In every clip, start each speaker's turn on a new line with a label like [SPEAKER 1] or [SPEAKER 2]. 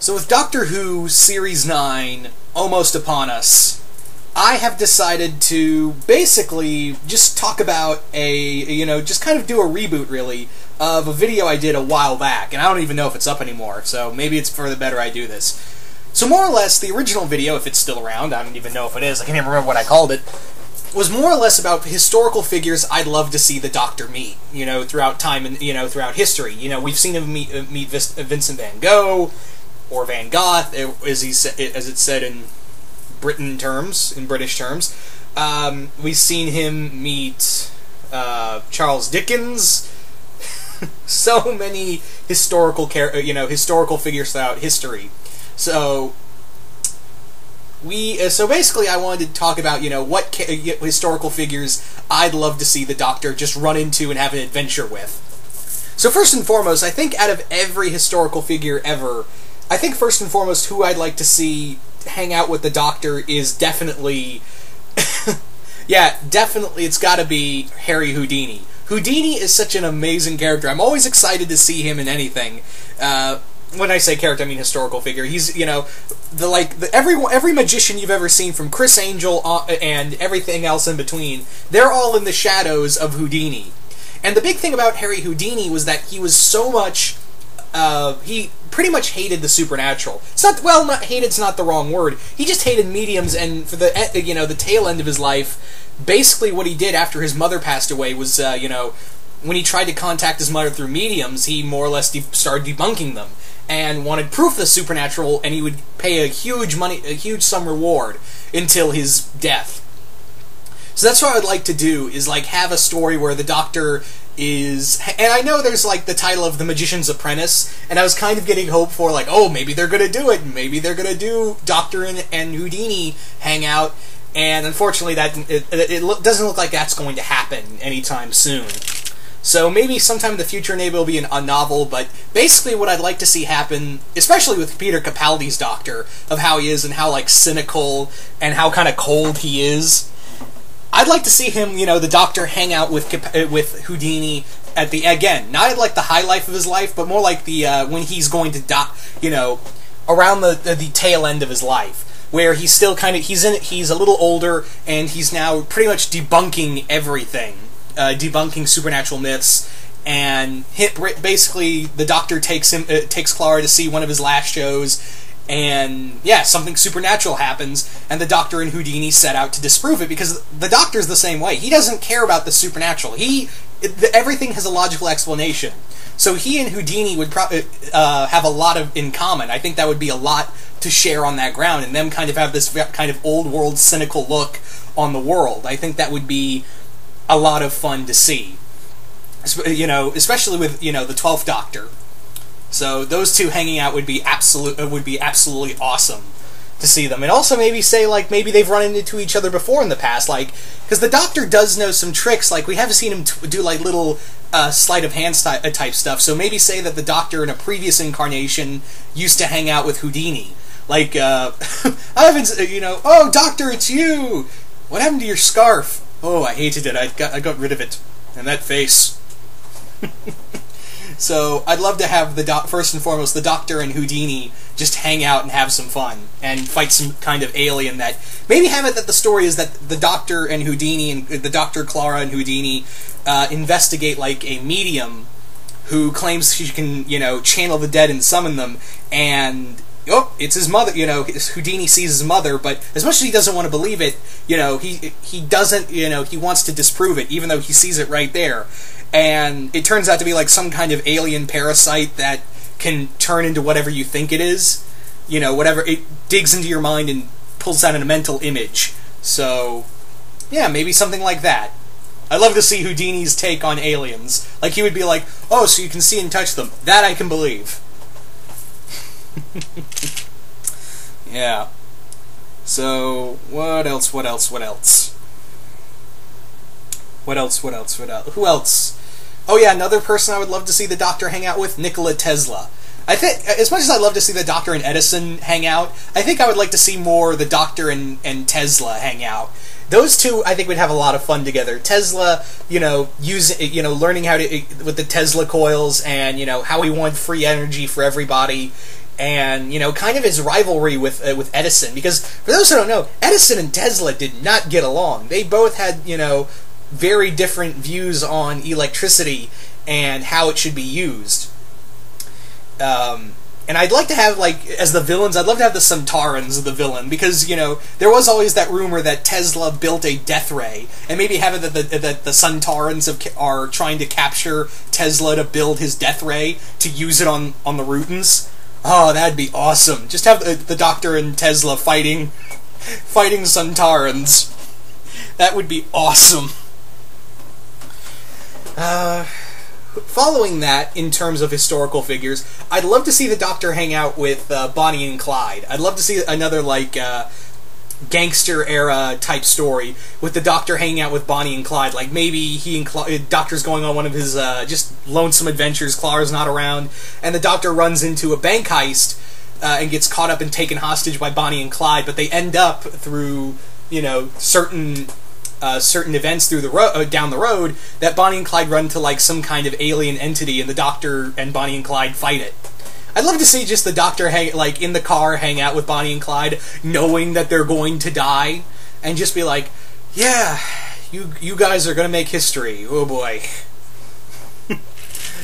[SPEAKER 1] So with Doctor Who Series 9 almost upon us, I have decided to basically just talk about just kind of do a reboot, really, of a video I did a while back, and I don't even know if it's up anymore, so maybe it's for the better I do this. So more or less, the original video, if it's still around, I don't even know if it is, I can't even remember what I called it, was more or less about historical figures I'd love to see the Doctor meet, throughout time and, throughout history. We've seen him meet Vincent van Gogh, or Van Gogh, as it's said in British terms. We've seen him meet Charles Dickens. So many historical figures throughout history. So basically, I wanted to talk about what historical figures I'd love to see the Doctor just run into and have an adventure with. So first and foremost, I think out of every historical figure ever, I think first and foremost who I'd like to see hang out with the Doctor is definitely, definitely it's got to be Harry Houdini. Houdini is such an amazing character. I'm always excited to see him in anything. When I say character, I mean historical figure. He's, every magician you've ever seen, from Chris Angel and everything else in between, they're all in the shadows of Houdini. And the big thing about Harry Houdini was that he was so much, he pretty much hated the supernatural. Not hated's not the wrong word. He just hated mediums, and for the tail end of his life, basically what he did after his mother passed away was, when he tried to contact his mother through mediums, he more or less started debunking them, and wanted proof of the supernatural, and he would pay a huge sum reward until his death. So that's what I'd like to do, is have a story where the Doctor is, and I know there's the title of The Magician's Apprentice, and I was kind of getting hope for maybe they're gonna do it, maybe they're gonna do Doctor and Houdini hang out, and unfortunately it doesn't look like that's going to happen anytime soon. So maybe sometime in the future, maybe it'll be a novel, but basically what I'd like to see happen, especially with Peter Capaldi's Doctor, of how he is and how cynical and how kind of cold he is, I'd like to see him, the Doctor hang out with Houdini at not at the high life of his life, but more when he's going to die, around the tail end of his life, where he's still he's a little older, and he's now pretty much debunking everything, debunking supernatural myths, and basically the Doctor takes Clara to see one of his last shows, and something supernatural happens, and the Doctor and Houdini set out to disprove it, because the Doctor's the same way. He doesn't care about the supernatural. Everything has a logical explanation. So he and Houdini would probably have a lot in common. I think that would be a lot to share on that ground, and them kind of have this kind of old world cynical look on the world. I think that would be a lot of fun to see. Especially with, the 12th Doctor. So those two hanging out would be absolutely awesome to see them. And also maybe say, maybe they've run into each other before in the past, because the Doctor does know some tricks, we haven't seen him do, little sleight of hand type stuff, so maybe say that the Doctor in a previous incarnation used to hang out with Houdini. I haven't, oh, Doctor, it's you! What happened to your scarf? Oh, I hated it, I got rid of it. And that face. So I'd love to have first and foremost the Doctor and Houdini just hang out and have some fun and fight some kind of alien. That maybe have it that the story is that the Doctor and Houdini and the Doctor, Clara, and Houdini investigate a medium who claims she can channel the dead and summon them, and it's his mother. Houdini sees his mother, but as much as he doesn't want to believe it, he doesn't. He wants to disprove it, even though he sees it right there. And it turns out to be some kind of alien parasite that can turn into whatever you think it is. Whatever, it digs into your mind and pulls out a mental image. So, maybe something like that. I'd love to see Houdini's take on aliens. He would be oh, so you can see and touch them. That I can believe. Yeah. So, what else? Who else? Oh yeah, another person I would love to see the Doctor hang out with, Nikola Tesla. I think, as much as I'd love to see the Doctor and Edison hang out, I think I would like to see more the Doctor and Tesla hang out. Those two, I think, would have a lot of fun together. Tesla, learning how to, with the Tesla coils, and, how he wanted free energy for everybody, and kind of his rivalry with Edison. Because for those who don't know, Edison and Tesla did not get along. They both had very different views on electricity and how it should be used. And I'd like to have, as the villains, I'd love to have the Centaurans as the villain, because, there was always that rumor that Tesla built a death ray, and maybe have it that the Centaurans are trying to capture Tesla to build his death ray to use it on the Rutens. Oh, that'd be awesome. Just have the Doctor and Tesla fighting Centaurans. That would be awesome. Following that, in terms of historical figures, I'd love to see the Doctor hang out with Bonnie and Clyde. I'd love to see another, gangster-era type story with the Doctor hanging out with Bonnie and Clyde. Like, maybe he and Doctor's going on one of his, just lonesome adventures, Clara's not around, and the Doctor runs into a bank heist, and gets caught up and taken hostage by Bonnie and Clyde, but they end up through, certain events through down the road, that Bonnie and Clyde run to some kind of alien entity, and the Doctor and Bonnie and Clyde fight it. I'd love to see just the Doctor in the car hang out with Bonnie and Clyde, knowing that they're going to die, and just be like, "Yeah, you guys are gonna make history. Oh boy."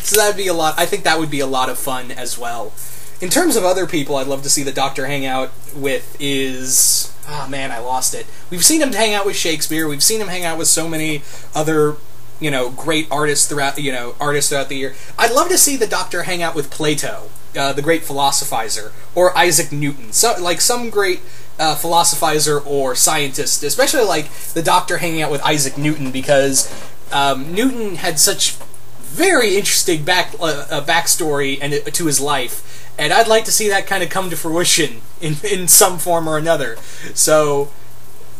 [SPEAKER 1] So that'd be a lot. I think that would be a lot of fun as well. In terms of other people I'd love to see the Doctor hang out with is... oh man, I lost it. We've seen him hang out with Shakespeare, we've seen him hang out with so many other, great artists throughout the year. I'd love to see the Doctor hang out with Plato, the great philosophizer, or Isaac Newton. So, some great philosophizer or scientist, especially the Doctor hanging out with Isaac Newton, because Newton had such very interesting backstory to his life. And I'd like to see that kind of come to fruition in some form or another. So,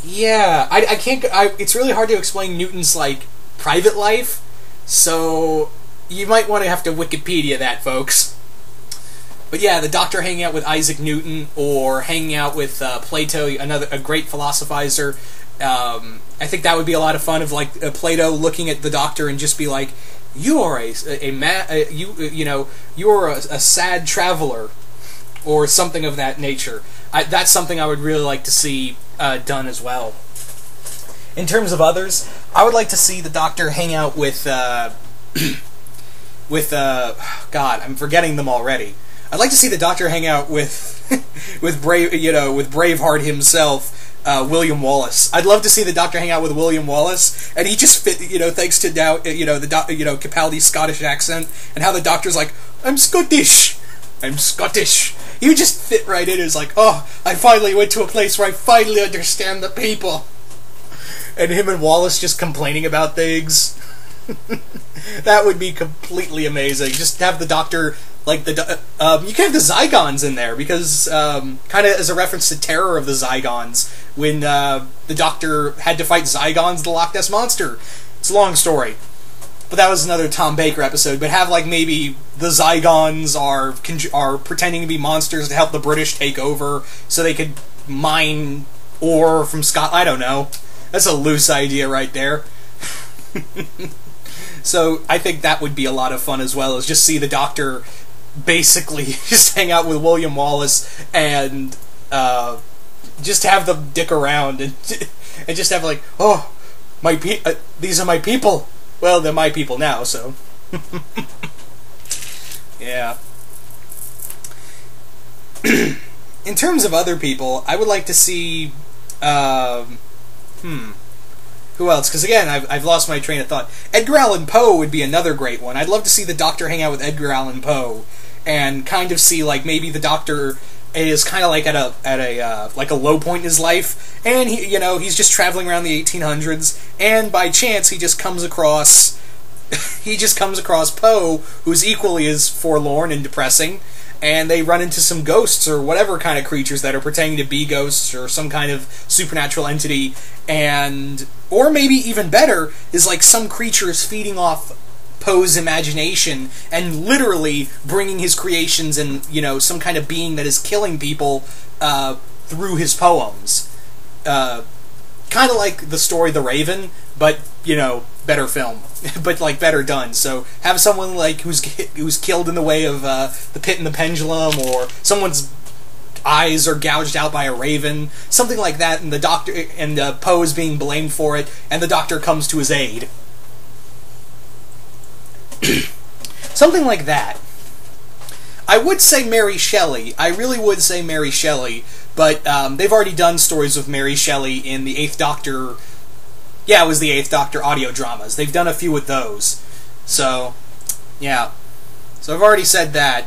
[SPEAKER 1] yeah, I can't. It's really hard to explain Newton's private life. So you might want to have to Wikipedia that, folks. But yeah, the Doctor hanging out with Isaac Newton, or hanging out with Plato, a great philosophizer. I think that would be a lot of fun. Of Plato looking at the Doctor and just be like, "You are you're a sad traveler," or something of that nature. That's something I would really like to see done as well. In terms of others, I would like to see the Doctor hang out with God, I'm forgetting them already. I'd like to see the Doctor hang out with with Braveheart himself. William Wallace. I'd love to see the Doctor hang out with William Wallace, and he just fit, thanks to now, Capaldi's Scottish accent, and how the Doctor's like, I'm Scottish. He would just fit right in. It's like, oh, I finally went to a place where I finally understand the people. And him and Wallace just complaining about things. That would be completely amazing. Just have the Doctor, you can have the Zygons in there, because, kind of as a reference to Terror of the Zygons, when the Doctor had to fight Zygons, the Loch Ness Monster. It's a long story. But that was another Tom Baker episode. But have, maybe the Zygons are pretending to be monsters to help the British take over, so they could mine ore from Scotland. I don't know. That's a loose idea right there. So I think that would be a lot of fun as well, as just see the Doctor basically just hang out with William Wallace and just have them dick around and just have oh, these are my people. Well, they're my people now, so yeah. In terms of other people, I would like to see who else? Because again, I've lost my train of thought. Edgar Allan Poe would be another great one. I'd love to see the Doctor hang out with Edgar Allan Poe, and kind of see maybe the Doctor is kind of at a low point in his life, and he's just traveling around the 1800s, and by chance he just comes across Poe, who's equally as forlorn and depressing. And they run into some ghosts or whatever kind of creatures that are pretending to be ghosts or some kind of supernatural entity, or maybe even better is some creature is feeding off Poe's imagination and literally bringing his creations and some kind of being that is killing people through his poems. Kind of like the story The Raven, but you know, better film, but like better done. So have someone like who's killed in the way of the Pit and the Pendulum, or someone's eyes are gouged out by a raven, something like that, and the Doctor and Poe is being blamed for it, and the Doctor comes to his aid. Something like that. I would say Mary Shelley. I really would say Mary Shelley, but they've already done stories with Mary Shelley in the Eighth Doctor. Yeah, it was the Eighth Doctor audio dramas. They've done a few with those. So, yeah. So I've already said that.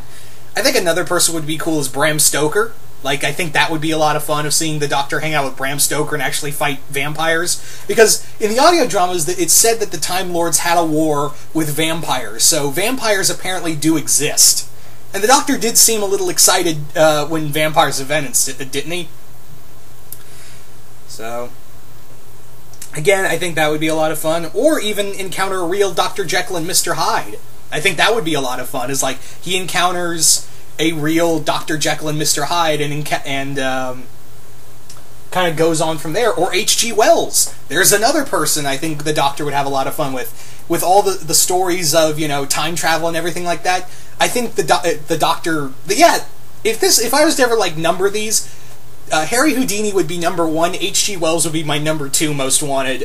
[SPEAKER 1] I think another person would be cool is Bram Stoker. Like, I think that would be a lot of fun, of seeing the Doctor hang out with Bram Stoker and actually fight vampires. Because in the audio dramas, it's said that the Time Lords had a war with vampires. So vampires apparently do exist. And the Doctor did seem a little excited when vampires evented, didn't he? So, again, I think that would be a lot of fun. Or even encounter a real Dr. Jekyll and Mr. Hyde. I think that would be a lot of fun. Is like, he encounters a real Dr. Jekyll and Mr. Hyde and kind of goes on from there. Or H.G. Wells. There's another person I think the Doctor would have a lot of fun with. With all the stories of, you know, time travel and everything like that, I think the Doctor... Yeah, if I was to ever, like, number these, Harry Houdini would be number 1, H.G. Wells would be my number 2 most wanted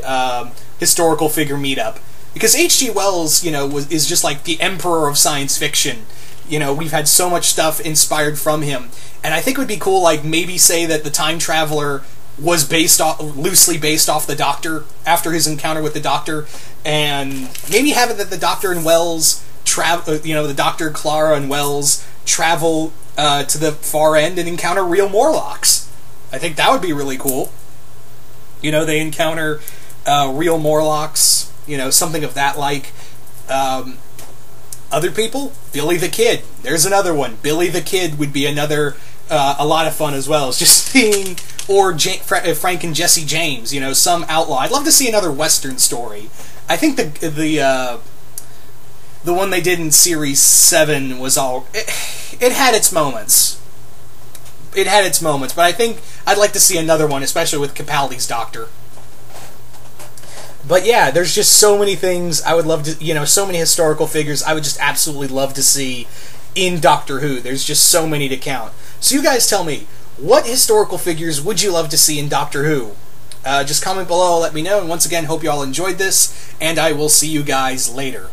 [SPEAKER 1] historical figure meetup. Because H.G. Wells, you know, is just like the emperor of science fiction. You know, we've had so much stuff inspired from him. And I think it would be cool, like, maybe say that the Time Traveler was loosely based off the Doctor, after his encounter with the Doctor, and maybe have it that the Doctor and Wells you know, the Doctor, Clara, and Wells travel to the far end and encounter real Morlocks. I think that would be really cool. You know, they encounter real Morlocks, you know, something of that like. Other people, Billy the Kid. There's another one. Billy the Kid would be another, a lot of fun as well. It's just seeing, or Frank and Jesse James, you know, some outlaw. I'd love to see another Western story. I think the one they did in Series 7 was all... It had its moments. It had its moments, but I think I'd like to see another one, especially with Capaldi's Doctor. But yeah, there's just so many things I would love to... You know, so many historical figures I would just absolutely love to see in Doctor Who. There's just so many to count. So you guys tell me, what historical figures would you love to see in Doctor Who? Just comment below, let me know, and once again, hope you all enjoyed this, and I will see you guys later.